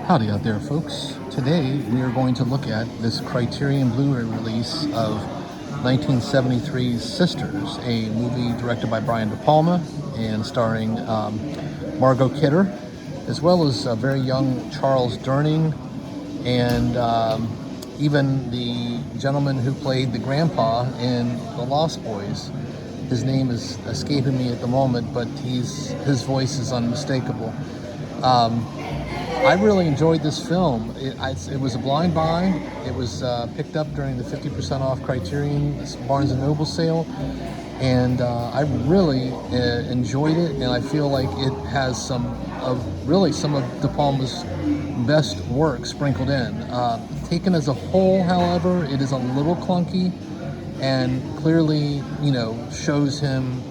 Howdy out there, folks. Today we are going to look at this Criterion Blu-ray release of 1973's Sisters, a movie directed by Brian De Palma and starring Margot Kidder, as well as a very young Charles Durning, and even the gentleman who played the grandpa in The Lost Boys. His name is escaping me at the moment, but his voice is unmistakable. I really enjoyed this film. It was a blind buy. It was picked up during the 50% off Criterion Barnes & Noble sale, and I really enjoyed it, and I feel like it has some of De Palma's best work sprinkled in. Taken as a whole, however, it is a little clunky, and clearly, shows him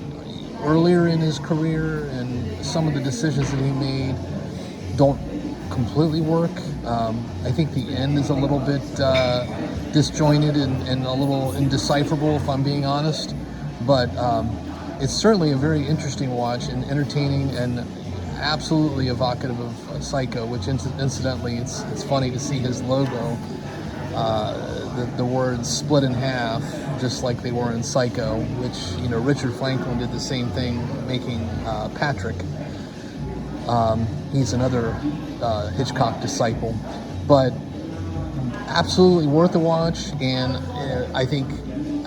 earlier in his career, and some of the decisions that he made don't completely work. I think the end is a little bit disjointed and a little indecipherable, if I'm being honest, but it's certainly a very interesting watch and entertaining and absolutely evocative of Psycho, which incidentally, it's funny to see his logo, the words split in half, just like they were in Psycho, which, Richard Franklin did the same thing, making Patrick. He's another Hitchcock disciple, but absolutely worth a watch. And I think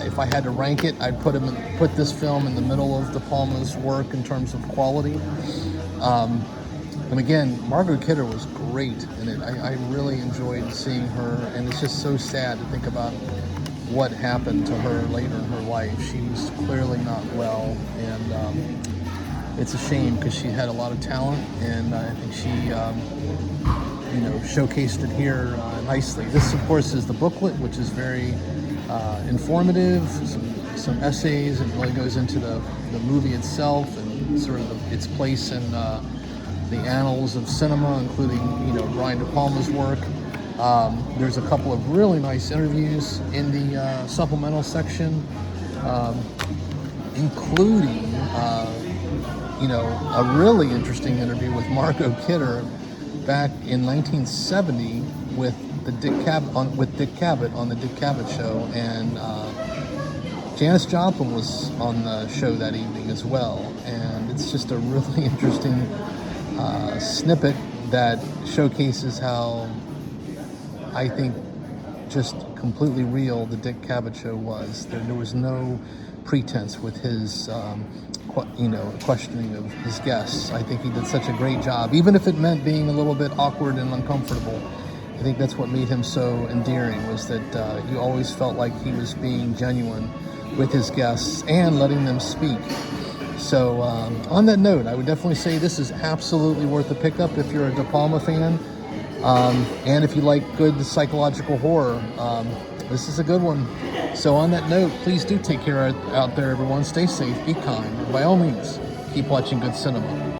if I had to rank it, I'd put this film in the middle of De Palma's work in terms of quality. And again, Margot Kidder was great in it. I really enjoyed seeing her, and it's just so sad to think about what happened to her later in her life. She was clearly not well, and it's a shame because she had a lot of talent, and I think she, showcased it here nicely. This, of course, is the booklet, which is very informative, some essays, and really goes into the movie itself and sort of its place in the annals of cinema, including, Brian De Palma's work. There's a couple of really nice interviews in the supplemental section, including a really interesting interview with Margot Kidder back in 1970 with Dick Cavett on the Dick Cavett Show, and Janis Joplin was on the show that evening as well. And it's just a really interesting snippet that showcases how, I think, just completely real the Dick Cavett Show was. There was no pretense with his questioning of his guests. I think he did such a great job, even if it meant being a little bit awkward and uncomfortable. I think that's what made him so endearing, was that you always felt like he was being genuine with his guests and letting them speak. So on that note, I would definitely say this is absolutely worth a pickup if you're a De Palma fan, and if you like good psychological horror. This is a good one. So on that note, please do take care out there, everyone. Stay safe, be kind, and by all means, keep watching good cinema.